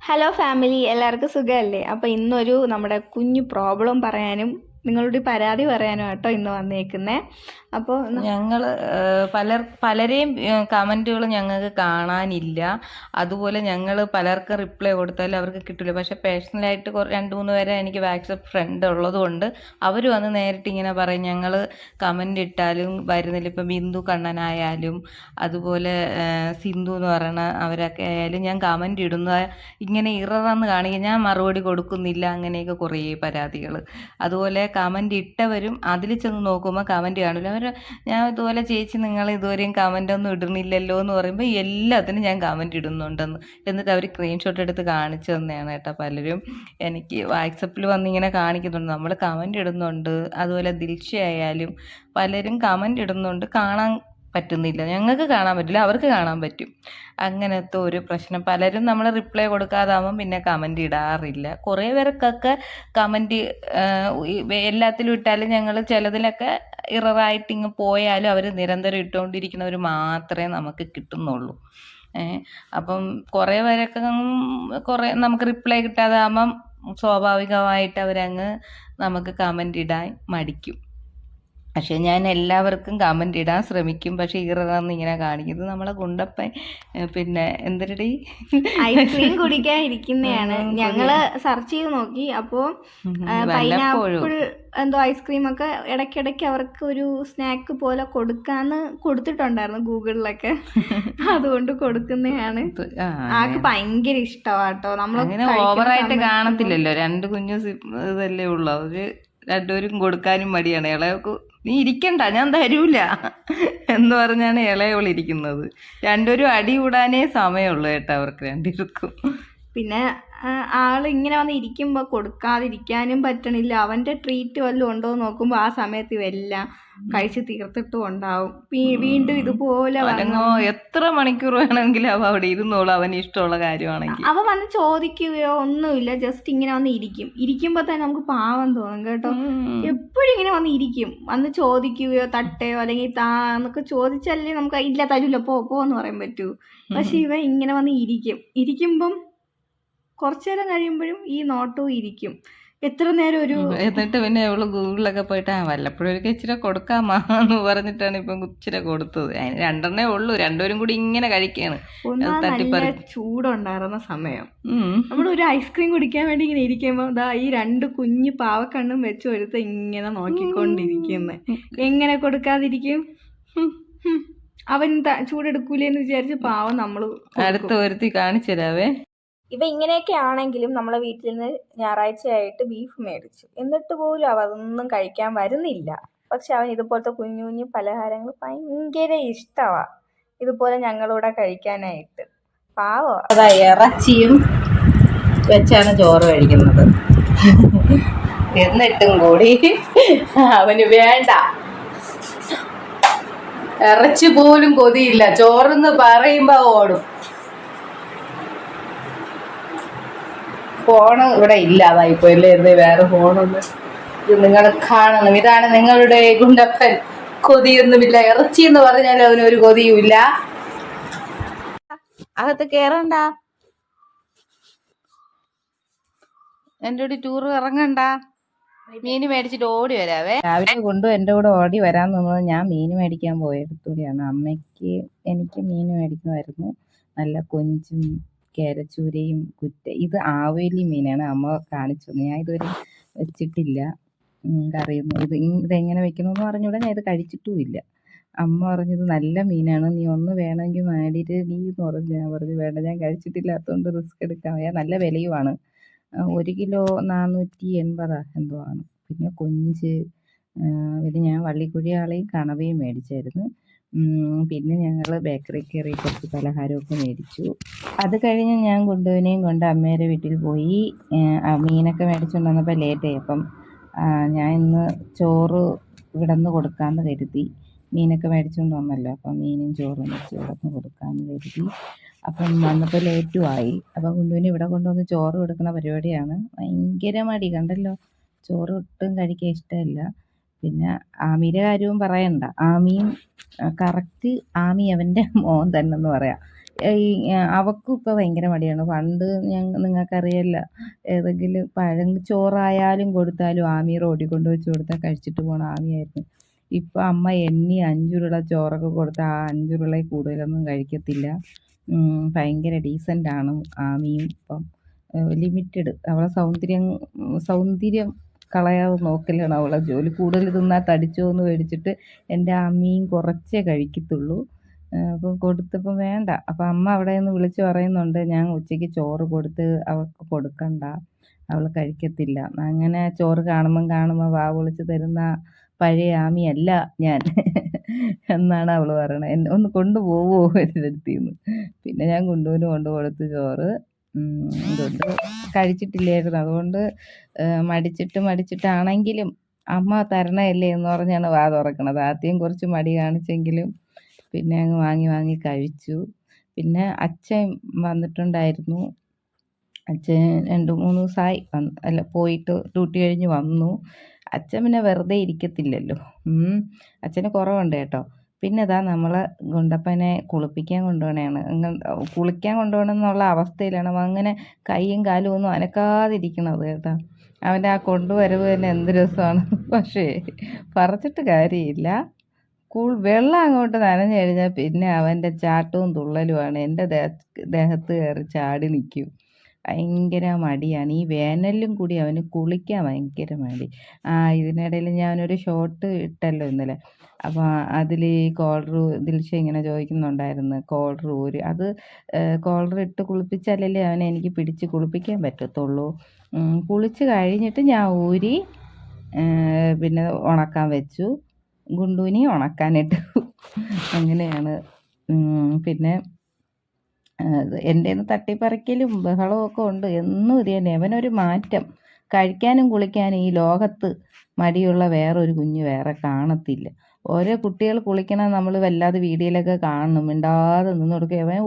Hello family, എല്ലാവർക്കും സുഖമല്ലേ? അപ്പോൾ ഇന്നൊരു നമ്മുടെ കുഞ്ഞു പ്രോബ്ലം പറയാനും നിങ്ങളുടെ പരാതി പറയാനും കേട്ടോ ഇന്ന് വന്നേക്കുന്നേ. അപ്പോൾ ഞങ്ങൾ പലരെയും കമൻറ്റുകൾ ഞങ്ങൾക്ക് കാണാനില്ല. അതുപോലെ ഞങ്ങൾ പലർക്കും റിപ്ലൈ കൊടുത്താലും അവർക്ക് കിട്ടില്ല. പക്ഷേ പേഴ്സണലായിട്ട് 2-3 പേരെ എനിക്ക് വാട്സപ്പ് ഫ്രണ്ട് ഉള്ളതുകൊണ്ട് അവർ വന്ന് നേരിട്ട് ഇങ്ങനെ പറയും, ഞങ്ങൾ കമൻ്റ് ഇട്ടാലും വരുന്നില്ല. ഇപ്പം ബിന്ദു കണ്ണനായാലും അതുപോലെ സിന്ധു എന്ന് പറയുന്ന അവരൊക്കെ ആയാലും ഞാൻ കമൻ്റ് ഇടുന്ന ഇങ്ങനെ ഇറന്ന് കാണിക്കുക, ഞാൻ മറുപടി കൊടുക്കുന്നില്ല, അങ്ങനെയൊക്കെ കുറേ പരാതികൾ. അതുപോലെ കമൻ്റ് ഇട്ടവരും അതിൽ ചെന്ന് നോക്കുമ്പോൾ കമൻറ്റ് കാണില്ല. ഞാൻ ഇതുപോലെ ചേച്ചി നിങ്ങൾ ഇതുവരെയും കമൻ്റ് ഒന്നും ഇടുന്നില്ലല്ലോ എന്ന് പറയുമ്പോൾ എല്ലാത്തിനും ഞാൻ കമൻ്റ് ഇടുന്നുണ്ടെന്ന്. എന്നിട്ട് അവർ സ്ക്രീൻഷോട്ട് എടുത്ത് കാണിച്ചു തന്നെയാണ് കേട്ടോ. പലരും എനിക്ക് വാട്സപ്പിൽ വന്നിങ്ങനെ കാണിക്കുന്നുണ്ട്, നമ്മൾ കമൻ്റ് ഇടുന്നുണ്ട്. അതുപോലെ ദിൽഷ ആയാലും പലരും കമൻ്റ് ഇടുന്നുണ്ട്, കാണാൻ പറ്റുന്നില്ല. ഞങ്ങൾക്ക് കാണാൻ പറ്റില്ല, അവർക്ക് കാണാൻ പറ്റും. അങ്ങനത്തെ ഒരു പ്രശ്നം. പലരും നമ്മൾ റിപ്ലൈ കൊടുക്കാതാവുമ്പം പിന്നെ കമൻ്റ് ഇടാറില്ല. കുറേ പേർക്കൊക്കെ കമൻ്റ് എല്ലാത്തിലും ഇട്ടാലും ഞങ്ങൾ ചിലതിലൊക്കെ ഇററായിട്ട് ഇങ്ങ് പോയാലും അവർ നിരന്തരം ഇട്ടുകൊണ്ടിരിക്കുന്നവർ മാത്രമേ നമുക്ക് കിട്ടുന്നുള്ളൂ. അപ്പം കുറേ പേരൊക്കെ കുറേ നമുക്ക് റിപ്ലൈ കിട്ടാതാകുമ്പം സ്വാഭാവികമായിട്ട് അവരങ്ങ് നമുക്ക് കമൻ്റ് ഇടാൻ മടിക്കും. പക്ഷേ ഞാൻ എല്ലാവർക്കും കമൻ്റ് ഇടാൻ ശ്രമിക്കും. പക്ഷേ ഇറന്ന് ഇങ്ങനെ കാണിക്കുന്നത് നമ്മളെ ഗുണ്ടപ്പൻ പിന്നെ എന്തരടി ഐസ്ക്രീം കുടിക്കാൻ ഇരിക്കുന്നതാണ്. ഞങ്ങള് സെർച്ച് ചെയ്ത് നോക്കി. അപ്പോൾ പൈനാപ്പിൾ എന്തോ ഐസ്ക്രീമൊക്കെ ഇടയ്ക്കിടയ്ക്ക് അവർക്ക് ഒരു സ്നാക്ക് പോലെ കൊടുക്കാന്ന് കൊടുത്തിട്ടുണ്ടായിരുന്നു ഗൂഗിളിലൊക്കെ. അതുകൊണ്ട് കൊടുക്കുന്നതാണ്. ആൾക്ക് ഭയങ്കര ഇഷ്ടമാട്ടോ. അങ്ങനെ ഓവറായിട്ട് കാണത്തില്ലല്ലോ, 2 കുഞ്ഞു ഇതല്ലേ ഉള്ളൂ. അവര് രണ്ടുപേരും കൊടുക്കാനും മടിയാണ്. ഇളയക്ക് നീ ഇരിക്കണ്ട, ഞാൻ തരൂല എന്ന് പറഞ്ഞാണ് ഇളയവളിരിക്കുന്നത്. രണ്ടുപേരും അടി കൂടാനേ സമയമുള്ളൂ കേട്ടോ അവർക്ക് രണ്ടുപേർക്കും. പിന്നെ ആള് ഇങ്ങനെ വന്ന് ഇരിക്കുമ്പോൾ കൊടുക്കാതിരിക്കാനും പറ്റണില്ല. അവൻ്റെ ട്രീറ്റ് വല്ലതും ഉണ്ടോ എന്ന് നോക്കുമ്പോൾ ആ സമയത്ത് ഇവെല്ലാം കഴിച്ച് തീർത്തിട്ടും ഉണ്ടാവും. വീണ്ടും ഇതുപോലെ എത്ര മണിക്കൂർ വേണമെങ്കിലും അവ അവിടെ ഇരുന്നോളൂ, അവന് ഇഷ്ടമുള്ള കാര്യമാണെങ്കിൽ. അവ വന്ന് ചോദിക്കുകയോ ഒന്നുമില്ല, ജസ്റ്റ് ഇങ്ങനെ വന്ന് ഇരിക്കും. ഇരിക്കുമ്പോൾ തന്നെ നമുക്ക് പാവം തോന്നും കേട്ടോ. എപ്പോഴും ഇങ്ങനെ വന്ന് ഇരിക്കും. വന്ന് ചോദിക്കുകയോ തട്ടയോ അല്ലെങ്കിൽ താ എന്നൊക്കെ ചോദിച്ചല്ലേ നമുക്ക് ഇല്ല തരൂല പോ എന്ന് പറയാൻ പറ്റൂ. പക്ഷെ ഇവ ഇങ്ങനെ വന്ന് ഇരിക്കുമ്പം കുറച്ചു നേരം കഴിയുമ്പോഴും ഈ നോട്ടവും ഇരിക്കും. എത്ര നേരം ഒരു എന്നിട്ട് പിന്നെ അവള് ഗൂഗിളിലൊക്കെ പോയിട്ട് വല്ലപ്പോഴും ഒരു ഇച്ചിരി കൊടുക്കാമാ എന്ന് പറഞ്ഞിട്ടാണ് ഇപ്പം ഇച്ചിരി കൊടുത്തത്. അതിന് 2 ഉള്ളൂ, രണ്ടുപേരും കൂടി ഇങ്ങനെ കഴിക്കാണ്. നല്ല ചൂടുണ്ടായിരുന്ന സമയം നമ്മൾ ഒരു ഐസ്ക്രീം കുടിക്കാൻ വേണ്ടി ഇങ്ങനെ ഇരിക്കുമ്പോൾ ദാ ഈ 2 കുഞ്ഞു പാവക്കണ്ണും വെച്ച് ഒരുത്ത ഇങ്ങനെ നോക്കിക്കൊണ്ടിരിക്കുന്നത്. എങ്ങനെ കൊടുക്കാതിരിക്കും? അവൻ ചൂടെടുക്കൂലെന്ന് വിചാരിച്ച് പാവം നമ്മള് അടുത്ത ഒരുത്തി കാണിച്ചു തരാവേ. ഇവ ഇങ്ങനെയൊക്കെ ആണെങ്കിലും നമ്മളെ വീട്ടിൽ നിന്ന് ഞായറാഴ്ചയായിട്ട് ബീഫ് മേടിച്ചു. എന്നിട്ട് പോലും അവ അതൊന്നും കഴിക്കാൻ വരുന്നില്ല. പക്ഷെ അവൻ ഇതുപോലത്തെ കുഞ്ഞു കുഞ്ഞു പലഹാരങ്ങൾ ഭയങ്കര ഇഷ്ടമാണ്. ഇതുപോലെ ഞങ്ങളിവിടെ കഴിക്കാനായിട്ട്. പാവോ. അതാ ഇറച്ചിയും വെച്ചാണ് ചോറ് കഴിക്കുന്നത്. എന്നിട്ടും കൂടി അവന് വേണ്ട, ഇറച്ചി പോലും കൊതിയില്ല. ചോറെന്ന് പറയുമ്പോ ഓടും. ഫോണ് ഇവിടെ ഇല്ലാതായിപ്പോയില്ലേ, വേറെ ഫോണൊന്ന് ഇത് നിങ്ങൾ കാണണം. ഇതാണ് നിങ്ങളുടെ ഗുണ്ടപ്പൻ. കൊതിയൊന്നുമില്ല, ഇറച്ചി എന്ന് പറഞ്ഞാൽ അവനൊരു കൊതിയുമില്ല. അകത്ത് കേറണ്ട, എൻ്റെ കൂടെ ടൂർ ഇറങ്ങണ്ട. മീൻ മേടിച്ചിട്ട് ഓടി വരാവേ. രാവിലെ കൊണ്ടു എൻ്റെ കൂടെ ഓടി വരാൻ നിന്നത് ഞാൻ മീൻ മേടിക്കാൻ പോയടുത്തൂടെയാണ്. അമ്മയ്ക്ക് എനിക്ക് മീൻ മേടിക്കുമായിരുന്നു. നല്ല കൊഞ്ചും കേരച്ചൂരയും ഇത് ആവേലി മീനാണ് അമ്മ കാണിച്ചു. ഞാൻ ഇതുവരെ വെച്ചിട്ടില്ല, കറിയൊന്നും. ഇതെങ്ങനെ വെക്കണമെന്ന് പറഞ്ഞൂടെ, ഞാൻ ഇത് കഴിച്ചിട്ടുമില്ല. അമ്മ പറഞ്ഞത് നല്ല മീനാണ്, നീ ഒന്ന് വേണമെങ്കിൽ മേടിയിട്ട് നീ എന്ന് പറഞ്ഞു. ഞാൻ പറഞ്ഞു വേണ്ട, ഞാൻ കഴിച്ചിട്ടില്ലാത്തതുകൊണ്ട് റിസ്ക് എടുക്കാൻ വയ്യ. നല്ല വിലയുമാണ്. 1 കിലോ 480 എന്തോ ആണ്. പിന്നെ കൊഞ്ച്, പിന്നെ ഞാൻ വള്ളിക്കുഴിയാളെയും കണവയും മേടിച്ചായിരുന്നു. പിന്നെ ഞങ്ങൾ ബേക്കറി കയറി കുറച്ച് പലഹാരമൊക്കെ മേടിച്ചു. അത് കഴിഞ്ഞ് ഞാൻ ഗുണ്ടുവിനെയും കൊണ്ട് അമ്മയുടെ വീട്ടിൽ പോയി. മീനൊക്കെ മേടിച്ചുകൊണ്ട് വന്നപ്പോൾ ലേറ്റായി. അപ്പം ഞാൻ ഇന്ന് ചോറ് ഇവിടെ നിന്ന് കൊടുക്കാമെന്ന് കരുതി. മീനൊക്കെ മേടിച്ചുകൊണ്ട് വന്നല്ലോ, അപ്പം മീനും ചോറും വെച്ച് ഇവിടെ നിന്ന് കൊടുക്കാമെന്ന് കരുതി. അപ്പം വന്നപ്പോൾ ലേറ്റുമായി. അപ്പം ഗുണ്ടുവിന് ഇവിടെ കൊണ്ടുവന്ന് ചോറ് കൊടുക്കുന്ന പരിപാടിയാണ്. ഭയങ്കര മടി കണ്ടല്ലോ, ചോറ് ഒട്ടും കഴിക്കാൻ ഇഷ്ടമല്ല. പിന്നെ ആമിയുടെ കാര്യവും പറയണ്ട. ആമിയും കറക്റ്റ് ആമി അവൻ്റെ മോൻ തന്നെ എന്ന് പറയാം. അവക്കും ഇപ്പോൾ ഭയങ്കര മടിയാണ്. പണ്ട് നിങ്ങൾക്കറിയാമല്ലോ, ഏതെങ്കിലും പഴം ചോറായാലും കൊടുത്താലും ആമി റോഡിൽ കൊണ്ട് വെച്ച് കൊടുത്താൽ കഴിച്ചിട്ട് പോണ ആമിയായിരുന്നു. ഇപ്പം അമ്മ എണ്ണി 5 ഉരുള ചോറൊക്കെ കൊടുത്താൽ ആ 5 ഉരുളയിൽ കൂടുതലൊന്നും കഴിക്കത്തില്ല. ഭയങ്കര ഡീസൻ്റാണ് ആമിയും. ഇപ്പം ലിമിറ്റഡ്. അവളെ സൗന്ദര്യം കളയാതെ നോക്കലാണ് അവളെ ജോലി. കൂടുതൽ തിന്നാൽ തടിച്ചോ എന്ന് പേടിച്ചിട്ട് എൻ്റെ അമ്മയും കുറച്ചേ കഴിക്കത്തുള്ളൂ. അപ്പം കൊടുത്തപ്പം വേണ്ട. അപ്പം അമ്മ അവിടെ നിന്ന് വിളിച്ച് പറയുന്നുണ്ട്, ഞാൻ ഉച്ചയ്ക്ക് ചോറ് കൊടുത്ത് അവൾക്ക് കൊടുക്കണ്ട, അവൾ കഴിക്കത്തില്ല. അങ്ങനെ ചോറ് കാണുമ്പം വാ പൊളിച്ച് തരുന്ന പഴയ ആമിയല്ല ഞാൻ എന്നാണ് അവൾ പറയണത്. എന്നെ ഒന്ന് കൊണ്ടുപോകുമോ എൻ്റെ അടുത്തിൽ നിന്ന്. പിന്നെ ഞാൻ കൊണ്ട് കൊടുത്ത് ചോറ്. ഇതുകൊണ്ട് കഴിച്ചിട്ടില്ലായിരുന്നു. അതുകൊണ്ട് മടിച്ചിട്ടാണെങ്കിലും അമ്മ തരണമല്ലേ എന്ന് പറഞ്ഞാണ് വാ തുറക്കണത്. ആദ്യം കുറച്ച് മടി കാണിച്ചെങ്കിലും പിന്നെ അങ്ങ് വാങ്ങി കഴിച്ചു. പിന്നെ അച്ഛൻ വന്നിട്ടുണ്ടായിരുന്നു. അച്ഛൻ 2-3 ദിവസമായി പോയിട്ട് ഡ്യൂട്ടി കഴിഞ്ഞ് വന്നു. അച്ഛൻ പിന്നെ വെറുതെ ഇരിക്കത്തില്ലല്ലോ. അച്ഛന് കുറവുണ്ട് കേട്ടോ. പിന്നെ ഇതാ നമ്മളെ ഗുണ്ടപ്പനെ കുളിപ്പിക്കാൻ കൊണ്ടുപോകണതാണ്. കുളിക്കാൻ കൊണ്ടുപോകണമെന്നുള്ള അവസ്ഥയിലാണ് അവൻ അങ്ങനെ കൈയും കാലും ഒന്നും അനക്കാതിരിക്കണത് കേട്ടോ. അവൻ്റെ ആ കൊണ്ടുവരവ് തന്നെ എന്ത് രസമാണ്. പക്ഷേ പറഞ്ഞിട്ട് കാര്യമില്ല, വെള്ളം അങ്ങോട്ട് നനഞ്ഞു കഴിഞ്ഞാൽ പിന്നെ അവൻ്റെ ചാട്ടവും തുള്ളലുമാണ്. എൻ്റെ ദേഹത്ത് കയറി ചാടി നിൽക്കും. ഭയങ്കര മടിയാണ്. ഈ വേനലിലും കൂടി അവന് കുളിക്കാൻ ഭയങ്കര മടി. ഇതിനിടയിൽ ഞാനൊരു ഷോർട്ട് ഇട്ടല്ലോ ഇന്നലെ. അപ്പോൾ അതിൽ ദിൽഷ ഇങ്ങനെ ചോദിക്കുന്നുണ്ടായിരുന്നു, അത് കോളർ ഇട്ട് കുളിപ്പിച്ചാലല്ലേ അവനെ എനിക്ക് പിടിച്ച് കുളിപ്പിക്കാൻ പറ്റത്തുള്ളൂ. കുളിച്ച് കഴിഞ്ഞിട്ട് ഞാൻ ഊരി പിന്നെ ഉണക്കാൻ വെച്ചു. ഗുണ്ടുവിനെ ഉണക്കാനിട്ടു. അങ്ങനെയാണ്. പിന്നെ എൻ്റെ തട്ടിപ്പറിക്കലും ബഹളവും ഒക്കെ ഉണ്ട്. എന്നും ഇത് തന്നെ. അവനൊരു മാറ്റം. കഴിക്കാനും കുളിക്കാനും ഈ ലോകത്ത് മടിയുള്ള വേറൊരു കുഞ്ഞ് വേറെ കാണത്തില്ല. ഓരോ കുട്ടികൾ കുളിക്കണം നമ്മൾ വല്ലാതെ വീഡിയോയിലൊക്കെ കാണണം, മിണ്ടാതെ നിന്ന് കൊടുക്കുക. അവൻ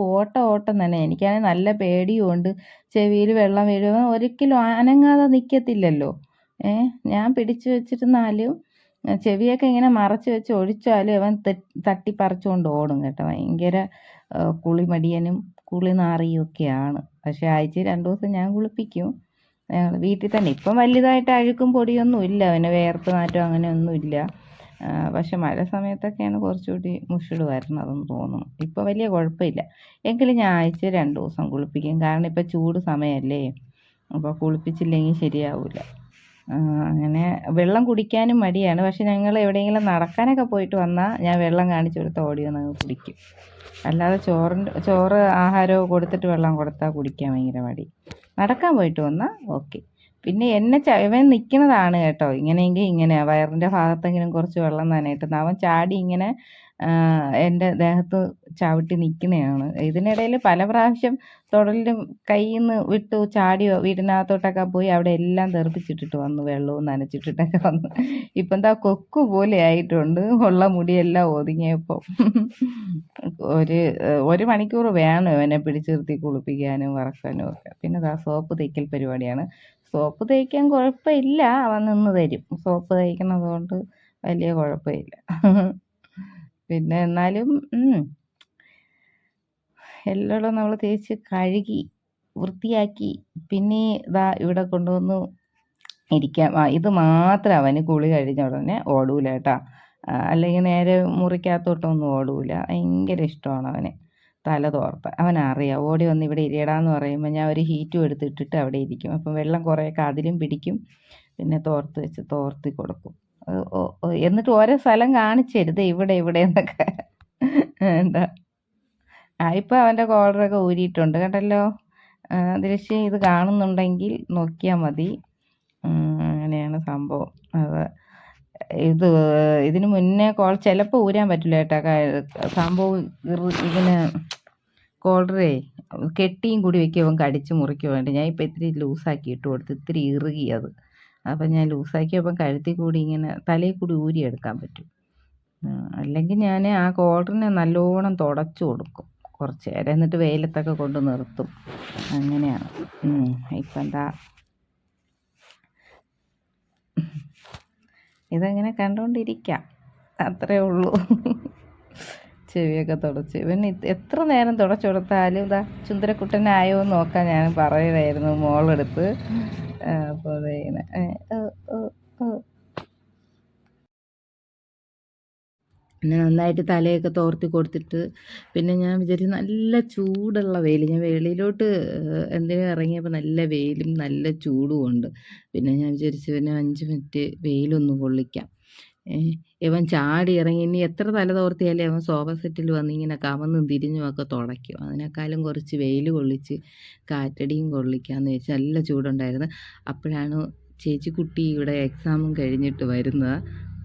ഓട്ടം തന്നെ. എനിക്കാണെങ്കിൽ നല്ല പേടിയും ഉണ്ട്. ചെവിയിൽ വെള്ളം വീഴും. ഒരിക്കലും അനങ്ങാതെ നിൽക്കത്തില്ലല്ലോ. ഞാൻ പിടിച്ചു വെച്ചിരുന്നാലും ചെവിയൊക്കെ ഇങ്ങനെ മറച്ച് വെച്ച് ഒഴിച്ചാലും അവൻ തട്ടിപ്പറിച്ചുകൊണ്ട് ഓടും കേട്ടോ. ഭയങ്കര കുളിമടിയനും കുളി നാറിയും ഒക്കെയാണ്. പക്ഷേ ആഴ്ചയിൽ 2 ദിവസം ഞാൻ കുളിപ്പിക്കും. വീട്ടിൽ തന്നെ. ഇപ്പം വലുതായിട്ട് അഴുക്കും പൊടിയൊന്നും ഇല്ല. അവന് വേർപ്പ് നാറ്റം അങ്ങനെയൊന്നും ഇല്ല. പക്ഷെ മഴ സമയത്തൊക്കെയാണ് കുറച്ചുകൂടി മുഷിട് വരുന്നതെന്ന് തോന്നുന്നു. ഇപ്പോൾ വലിയ കുഴപ്പമില്ല. എങ്കിലും ഞാൻ ആഴ്ചയിൽ 2 ദിവസം കുളിപ്പിക്കും. കാരണം ഇപ്പോൾ ചൂട് സമയമല്ലേ, അപ്പോൾ കുളിപ്പിച്ചില്ലെങ്കിൽ ശരിയാവില്ല. അങ്ങനെ വെള്ളം കുടിക്കാനും മടിയാണ്. പക്ഷെ ഞങ്ങൾ എവിടെയെങ്കിലും നടക്കാനൊക്കെ പോയിട്ട് വന്നാൽ ഞാൻ വെള്ളം കാണിച്ചു കൊടുത്ത് ഓടി വന്ന് കുടിക്കും. അല്ലാതെ ചോറ് ആഹാരമോ കൊടുത്തിട്ട് വെള്ളം കൊടുത്താൽ കുടിക്കാൻ ഭയങ്കര മടി. നടക്കാൻ പോയിട്ട് വന്നാൽ ഓക്കെ. പിന്നെ ഇവൻ നിൽക്കുന്നതാണ് കേട്ടോ. ഇങ്ങനെയെങ്കിൽ ഇങ്ങനെ വയറിൻ്റെ ഭാഗത്തെങ്കിലും കുറച്ച് വെള്ളം നനയിട്ടു. അവൻ ചാടി ഇങ്ങനെ എൻ്റെ ദേഹത്ത് ചവിട്ടി നിൽക്കുന്നതാണ്. ഇതിനിടയിൽ പല പ്രാവശ്യം തൊടലിലും കയ്യിൽ നിന്ന് വിട്ടു ചാടിയോ വീടിനകത്തോട്ടൊക്കെ പോയി അവിടെ എല്ലാം തെറിപ്പിച്ചിട്ടിട്ട് വന്നു. വെള്ളവും നനച്ചിട്ടിട്ടൊക്കെ വന്നു. ഇപ്പം എന്താ കൊക്ക് പോലെ ആയിട്ടുണ്ട്. ഉള്ള മുടിയെല്ലാം ഒതുങ്ങിയപ്പോൾ. ഒരു മണിക്കൂർ വേണം ഇവനെ പിടിച്ചു നിർത്തി കുളിപ്പിക്കാനും വറക്കാനും ഒക്കെ. പിന്നെ സോപ്പ് തേക്കൽ പരിപാടിയാണ്. സോപ്പ് തേക്കാൻ കുഴപ്പമില്ല, അവൻ നിന്ന് തരും. സോപ്പ് തേക്കണത് കൊണ്ട് വലിയ കുഴപ്പമില്ല. പിന്നെ എന്നാലും എല്ലാം നമ്മൾ തേച്ച് കഴുകി വൃത്തിയാക്കി പിന്നെ ഇവിടെ കൊണ്ടുവന്ന് ഇരിക്കാം. ഇത് മാത്രം അവന് കുളി കഴിഞ്ഞ ഉടനെ ഓടൂല കേട്ടോ. അല്ലെങ്കിൽ നേരെ മുറിക്കകത്തോട്ടൊന്നും ഓടൂല. ഭയങ്കര ഇഷ്ടമാണ് അവന് തല തോർത്താൻ. അവനറിയാം ഓടി വന്ന് ഇവിടെ ഇരിയടാന്ന് പറയുമ്പോൾ ഞാൻ ഒരു ഹീറ്റും എടുത്തിട്ടിട്ട് അവിടെ ഇരിക്കും. അപ്പം വെള്ളം കുറേയൊക്കെ അതിലും പിടിക്കും. പിന്നെ തോർത്തി കൊടുക്കും. എന്നിട്ട് ഓരോ സ്ഥലം കാണിച്ചരുത്, ഇവിടെ എന്നൊക്കെ. എന്താ ഇപ്പം അവൻ്റെ കോളറൊക്കെ ഊരിയിട്ടുണ്ട് കേട്ടല്ലോ. ദൃശ്യം ഇത് കാണുന്നുണ്ടെങ്കിൽ നോക്കിയാൽ മതി. അങ്ങനെയാണ് സംഭവം. ഇതിന് മുന്നേ ചിലപ്പോൾ ഊരാൻ പറ്റില്ല കേട്ടോ. സംഭവം ഇങ്ങനെ കോളറേ കെട്ടിയും കൂടി വെക്കുമ്പോൾ കടിച്ച് മുറിക്കുക വേണ്ടി ഞാൻ ഇപ്പം ഇത്തിരി ലൂസാക്കി ഇട്ട് കൊടുത്ത്. ഇത്തിരി ഇറുകിയത്. അപ്പം ഞാൻ ലൂസാക്കിയപ്പം കഴുത്തിൽ കൂടി ഇങ്ങനെ തലയിൽ കൂടി ഊരിയെടുക്കാൻ പറ്റും. അല്ലെങ്കിൽ ഞാൻ ആ കോളറിനെ നല്ലോണം തുടച്ചു കൊടുക്കും കുറച്ച് നേരം. എന്നിട്ട് വെയിലത്തൊക്കെ കൊണ്ട് നിർത്തും. അങ്ങനെയാണ്. ഇപ്പം എന്താ ഇതങ്ങനെ കണ്ടുകൊണ്ടിരിക്കാം, അത്രേ ഉള്ളൂ. ചെവിയൊക്കെ തുടച്ച് ഇവൻ എത്ര നേരം തുടച്ചു കൊടുത്താലും ഇതാ ചുന്ദരക്കുട്ടനായോ എന്ന് നോക്കാൻ ഞാൻ പറയുമായിരുന്നു മോളെടുത്ത്. അപ്പോൾ അതിങ്ങനെ പിന്നെ നന്നായിട്ട് തലയൊക്കെ തോർത്തി കൊടുത്തിട്ട് പിന്നെ ഞാൻ വിചാരിച്ചു നല്ല ചൂടുള്ള വെയിൽ, ഞാൻ വെളിയിലോട്ട് എന്തിനും ഇറങ്ങിയപ്പോൾ നല്ല വെയിലും നല്ല ചൂടും ഉണ്ട്. പിന്നെ ഞാൻ വിചാരിച്ചു പിന്നെ 5 മിനിറ്റ് വെയിലൊന്ന് കൊള്ളിക്കാം. ഇവൻ ചാടി ഇറങ്ങി ഇനി എത്ര തല തോർത്തിയാലും അവൻ സോഫ സെറ്റിൽ വന്ന് ഇങ്ങനെ കമന്നും തിരിഞ്ഞും ഒക്കെ തുടയ്ക്കും. അതിനേക്കാളും കുറച്ച് വെയിൽ കൊള്ളിച്ച് കാറ്റടിയും കൊള്ളിക്കാമെന്ന് വെച്ചാൽ നല്ല ചൂടുണ്ടായിരുന്നു. അപ്പോഴാണ് ചേച്ചിക്കുട്ടി ഇവിടെ എക്സാമും കഴിഞ്ഞിട്ട് വരുന്നത്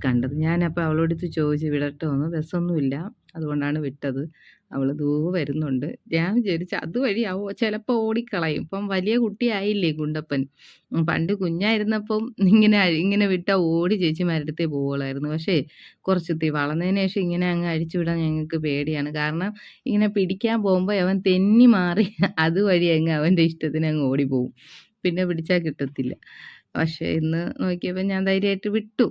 കണ്ടത്. ഞാനപ്പോൾ അവളോടുത്ത് ചോദിച്ചു വിടട്ടോ എന്ന്. ബസ്സൊന്നുമില്ല, അതുകൊണ്ടാണ് വിട്ടത്. അവൾ വരുന്നുണ്ട്. ഞാൻ വിചാരിച്ചു അതുവഴി ചിലപ്പോൾ ഓടിക്കളയും. ഇപ്പം വലിയ കുട്ടിയായില്ലേ ഗുണ്ടപ്പൻ. പണ്ട് കുഞ്ഞായിരുന്നപ്പം ഇങ്ങനെ വിട്ടാൽ ഓടി ചേച്ചിമാരുടെ അടുത്തേ പോവുള്ളായിരുന്നു. പക്ഷേ കുറച്ച് വളർന്നതിന് ശേഷം ഇങ്ങനെ അങ്ങ് അഴിച്ചു വിടാൻ ഞങ്ങൾക്ക് പേടിയാണ്. കാരണം ഇങ്ങനെ പിടിക്കാൻ പോകുമ്പോൾ അവൻ തെന്നി മാറി അതുവഴി അങ്ങ് അവൻ്റെ ഇഷ്ടത്തിന് അങ്ങ് ഓടിപ്പോവും. പിന്നെ പിടിച്ചാൽ കിട്ടത്തില്ല. പക്ഷേ ഇന്ന് നോക്കിയപ്പോൾ ഞാൻ ധൈര്യമായിട്ട് വിട്ടു.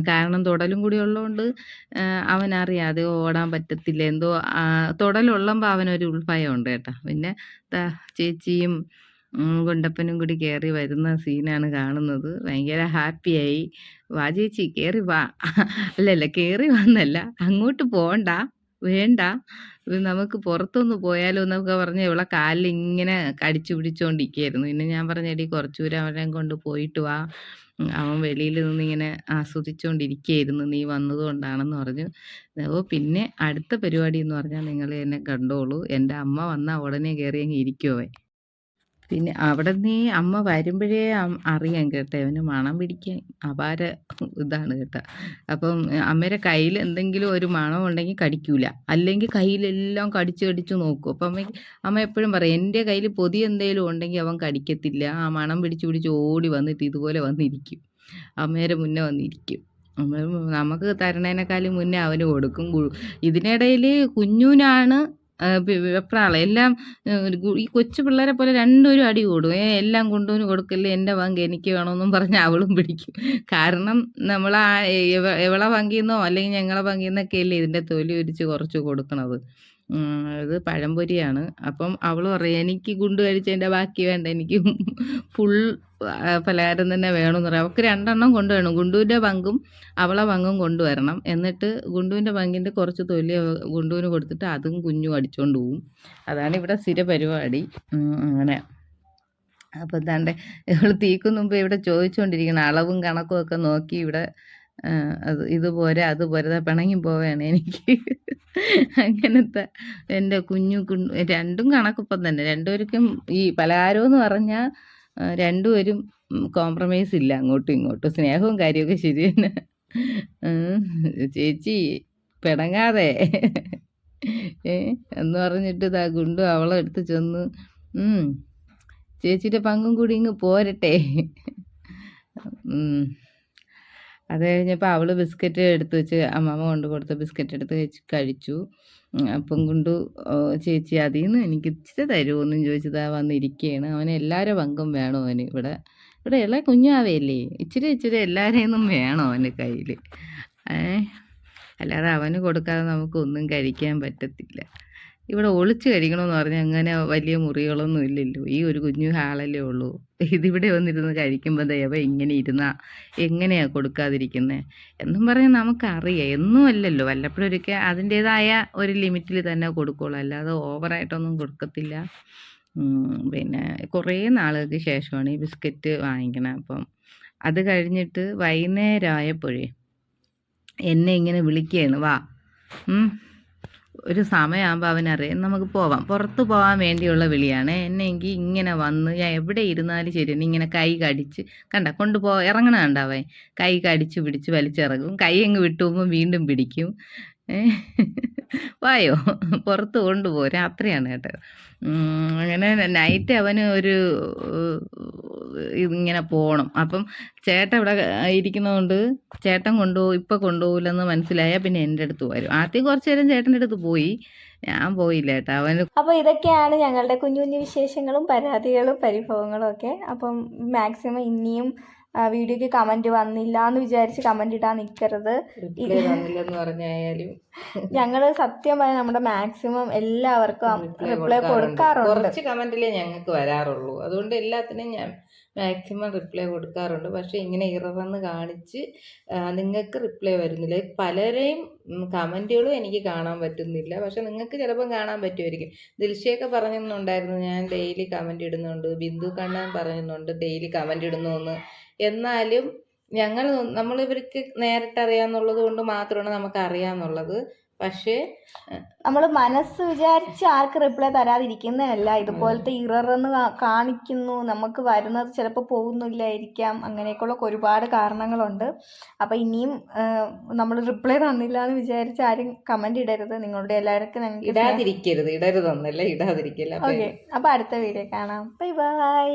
കാരണം തൊടലും കൂടി ഉള്ളതുകൊണ്ട് അവനറിയാം അത് ഓടാൻ പറ്റത്തില്ല. എന്തോ തൊടലുള്ളുമ്പോൾ അവനൊരു ഉൾഭയമുണ്ട് കേട്ടോ. പിന്നെ ചേച്ചിയും ഗുണ്ടപ്പനും കൂടി കയറി വരുന്ന സീനാണ് കാണുന്നത്. ഭയങ്കര ഹാപ്പിയായി. വാ ചേച്ചി കയറി വാ, അല്ലല്ല കയറി വന്നല്ല, അങ്ങോട്ട് പോണ്ട വേണ്ട, നമുക്ക് പുറത്തൊന്ന് പോയാലോ എന്നൊക്കെ പറഞ്ഞ് ഇവളെ കാലിൽ ഇങ്ങനെ കടിച്ചു പിടിച്ചോണ്ടിരിക്കുകയായിരുന്നു. പിന്നെ ഞാൻ പറഞ്ഞെടി കുറച്ചു ദൂരം അവനെ കൊണ്ട് പോയിട്ട് വാ, അവൻ വെളിയിൽ നിന്ന് ഇങ്ങനെ ആസ്വദിച്ചുകൊണ്ടിരിക്കുകയായിരുന്നു, നീ വന്നത് കൊണ്ടാണെന്ന് പറഞ്ഞു. പിന്നെ അടുത്ത പരിപാടി എന്ന് പറഞ്ഞാൽ നിങ്ങൾ എന്നെ കണ്ടോളൂ. എൻ്റെ അമ്മ വന്നാൽ ഉടനെ കയറി അങ്ങ് ഇരിക്കും അവൻ. പിന്നെ അവിടെ നിന്ന് അമ്മ വരുമ്പോഴേ അറിയാം കേട്ടോ, അവന് മണം പിടിക്കാൻ അപാര ഇതാണ് കേട്ടോ. അപ്പം അമ്മയുടെ കയ്യിൽ എന്തെങ്കിലും ഒരു മണം ഉണ്ടെങ്കിൽ കടിക്കൂല, അല്ലെങ്കിൽ കയ്യിലെല്ലാം കടിച്ച് നോക്കും. അപ്പം അമ്മ എപ്പോഴും പറയും എൻ്റെ കയ്യിൽ പൊതി എന്തെങ്കിലും ഉണ്ടെങ്കിൽ അവൻ കടിക്കത്തില്ല, ആ മണം പിടിച്ച് ഓടി വന്നിട്ട് ഇതുപോലെ വന്നിരിക്കും, അമ്മേരെ മുന്നേ വന്നിരിക്കും. നമുക്ക് തരണേനേക്കാളും മുന്നേ അവന് കൊടുക്കും. ഇതിനിടയിൽ കുഞ്ഞൂനാണ് വെപ്രാളം. എല്ലാം ഈ കൊച്ചു പിള്ളേരെ പോലെ രണ്ടുപേരും അടി കൂടും. എല്ലാം കൊണ്ടുവന്ന് കൊടുക്കല്ലേ, എൻ്റെ പങ്ക് എനിക്ക് വേണമെന്നും പറഞ്ഞ് അവളും പിടിക്കും. കാരണം നമ്മൾ എവളെ പങ്കിൽ നിന്നോ അല്ലെങ്കിൽ ഞങ്ങളെ പങ്കിൽ നിന്നൊക്കെ അല്ലേ ഇതിൻ്റെ തൊലി ഉരിച്ച് കുറച്ച് കൊടുക്കണത്. ഇത് പഴംപൊരിയാണ്. അപ്പം അവൾ പറയും എനിക്ക് ഗുണ്ട് കഴിച്ചതിൻ്റെ ബാക്കി വേണ്ട, എനിക്ക് ഫുൾ പലഹാരം തന്നെ വേണമെന്ന് പറയും. അവൾക്ക് 2 എണ്ണം കൊണ്ടുവരണം. ഗുണ്ടുവിൻ്റെ പങ്കും അവളെ പങ്കും കൊണ്ടുവരണം. എന്നിട്ട് ഗുണ്ടുവിൻ്റെ പങ്കിൻ്റെ കുറച്ച് തൊലി ഗുണ്ടുവിന് കൊടുത്തിട്ട് അതും കുഞ്ഞും അടിച്ചുകൊണ്ട് പോവും. അതാണ് ഇവിടെ സ്ഥിര പരിപാടി. അങ്ങനെ അപ്പോൾ എന്താണ്ട് ഇവൾ തീക്കും മുമ്പ് ഇവിടെ ചോദിച്ചുകൊണ്ടിരിക്കണം, അളവും കണക്കും ഒക്കെ നോക്കി ഇവിടെ ഇതുപോലെ അതുപോലെ പിണങ്ങി പോവുകയാണ് എനിക്ക്. അങ്ങനത്തെ എൻ്റെ രണ്ടും കണക്കിപ്പം തന്നെ. രണ്ടുപേർക്കും ഈ പലഹാരം എന്ന് പറഞ്ഞാൽ രണ്ടുപേരും കോംപ്രമൈസ് ഇല്ല അങ്ങോട്ടും ഇങ്ങോട്ടും. സ്നേഹവും കാര്യമൊക്കെ ശരി തന്നെ. ചേച്ചി പിണങ്ങാതെ എന്ന് പറഞ്ഞിട്ട് ഇതാ ഗുണ്ടു അവളെ എടുത്ത് ചെന്ന് ചേച്ചിയുടെ പങ്കും കൂടി ഇങ്ങ് പോരട്ടെ. അത് കഴിഞ്ഞപ്പോൾ അവൾ ബിസ്ക്കറ്റ് എടുത്ത് വെച്ച് അമ്മമ്മ കൊണ്ട് കൊടുത്ത ബിസ്ക്കറ്റ് എടുത്ത് കഴിച്ചു. അപ്പം കൊണ്ട് ചേച്ചി അതിൽ നിന്ന് എനിക്ക് ഇച്ചിരി തരുമോയെന്നും ചോദിച്ചതാ വന്നിരിക്കുകയാണ്. അവന് എല്ലാവരുടെ പങ്കും വേണം. അവന് ഇവിടെ ഇള കുഞ്ഞാവയല്ലേ, ഇച്ചിരി എല്ലാവരെയും നിന്നും വേണം അവൻ്റെ കയ്യിൽ. അല്ലാതെ അവന് കൊടുക്കാതെ നമുക്കൊന്നും കഴിക്കാൻ പറ്റത്തില്ല. ഇവിടെ ഒളിച്ച് കഴിക്കണമെന്ന് പറഞ്ഞാൽ അങ്ങനെ വലിയ മുറികളൊന്നും ഇല്ലല്ലോ, ഈ ഒരു കുഞ്ഞു ഹാളല്ലേ ഉള്ളൂ. ഇതിവിടെ വന്നിരുന്ന് കഴിക്കുമ്പോൾ ദയവ ഇങ്ങനെ ഇരുന്നാൽ എങ്ങനെയാണ് കൊടുക്കാതിരിക്കുന്നത് എന്നും പറഞ്ഞാൽ നമുക്കറിയാം. എന്നും അല്ലല്ലോ, വല്ലപ്പോഴൊക്കെ അതിൻ്റേതായ ഒരു ലിമിറ്റിൽ തന്നെ കൊടുക്കുള്ളൂ, അല്ലാതെ ഓവറായിട്ടൊന്നും കൊടുക്കത്തില്ല. പിന്നെ കുറേ നാളുകൾക്ക് ശേഷമാണ് ഈ ബിസ്ക്കറ്റ് വാങ്ങിക്കണത്. അപ്പം അത് കഴിഞ്ഞിട്ട് വൈകുന്നേരം ആയപ്പോഴേ എന്നെ ഇങ്ങനെ വിളിക്കുകയാണ്, വാ ഒരു സമയമാകുമ്പോൾ അവനറിയാം നമുക്ക് പോവാം, പുറത്ത് പോകാൻ വേണ്ടിയുള്ള വിളിയാണ്. എന്നെങ്കിൽ ഇങ്ങനെ വന്ന് ഞാൻ എവിടെ ഇരുന്നാലും ശരി ഇങ്ങനെ കൈ കടിച്ച് ഇറങ്ങണ കണ്ട അവൻ കൈ കടിച്ച് പിടിച്ച് വലിച്ചിറങ്ങും. കൈ അങ്ങ് വിട്ടുപോകുമ്പോൾ വീണ്ടും പിടിക്കും. വായോ പുറത്ത് കൊണ്ടുപോകും. രാത്രിയാണ് കേട്ടോ. അങ്ങനെ നൈറ്റ് അവന് ഒരു ഇങ്ങനെ പോകണം. അപ്പം ചേട്ടൻ ഇവിടെ ഇരിക്കുന്നതുകൊണ്ട് ചേട്ടൻ കൊണ്ടുപോകില്ലെന്ന് മനസ്സിലായാൽ പിന്നെ എൻ്റെ അടുത്ത് വരും. ആദ്യം കുറച്ച് നേരം ചേട്ടൻ്റെ അടുത്ത് പോയി, ഞാൻ പോയില്ല കേട്ടോ. അവന് അപ്പോൾ ഇതൊക്കെയാണ് ഞങ്ങളുടെ കുഞ്ഞു കുഞ്ഞു വിശേഷങ്ങളും പരാതികളും പരിഭവങ്ങളും ഒക്കെ. അപ്പം മാക്സിമം ഇനിയും വീഡിയോക്ക് കമന്റ് വന്നില്ല എന്ന് വിചാരിച്ച് കമന്റ് ഇടാൻ നിൽക്കരുത്. റിപ്ലൈ തന്നില്ലെന്ന് പറഞ്ഞായാലും ഞങ്ങൾ സത്യം പറഞ്ഞാൽ നമ്മുടെ മാക്സിമം എല്ലാവർക്കും റിപ്ലൈ കൊടുക്കാറുണ്ട്. കുറച്ച് കമന്റിലേ ഞങ്ങൾക്ക് വരാറുള്ളൂ, അതുകൊണ്ട് എല്ലാത്തിനും ഞാൻ മാക്സിമം റിപ്ലൈ കൊടുക്കാറുണ്ട്. പക്ഷെ ഇങ്ങനെ ഇറന്ന് കാണിച്ച് നിങ്ങൾക്ക് റിപ്ലൈ വരുന്നില്ല. പലരെയും കമന്റുകളും എനിക്ക് കാണാൻ പറ്റുന്നില്ല, പക്ഷെ നിങ്ങൾക്ക് ചിലപ്പം കാണാൻ പറ്റുമായിരിക്കും. ദിൽഷയൊക്കെ പറഞ്ഞിരുന്നുണ്ടായിരുന്നു ഞാൻ ഡെയിലി കമന്റ് ഇടുന്നുണ്ട്, ബിന്ദു കണ്ണൻ പറയുന്നുണ്ട് ഡെയിലി കമന്റ് ഇടുന്നു എന്ന്. എന്നാലും നമ്മളിവർക്ക് നേരിട്ട് അറിയാമെന്നുള്ളത് കൊണ്ട് മാത്രമാണ് നമുക്ക് അറിയാമെന്നുള്ളത്. പക്ഷേ നമ്മൾ മനസ്സ് വിചാരിച്ച് ആർക്ക് റിപ്ലൈ തരാതിരിക്കുന്നതല്ല, ഇതുപോലത്തെ ഇറന്ന് കാണിക്കുന്നു, നമുക്ക് വരുന്നത് ചിലപ്പോൾ പോകുന്നില്ലായിരിക്കാം, അങ്ങനെയൊക്കെയുള്ള ഒരുപാട് കാരണങ്ങളുണ്ട്. അപ്പം ഇനിയും നമ്മൾ റിപ്ലൈ തന്നില്ല എന്ന് വിചാരിച്ച് ആരും കമന്റ് ഇടരുത്. നിങ്ങളുടെ എല്ലാവർക്കും ഇടാതിരിക്കരുതെന്നല്ല, ഇടാതിരിക്കില്ല. ഓക്കെ, അപ്പം അടുത്ത വീഡിയോ കാണാം. Bye bye.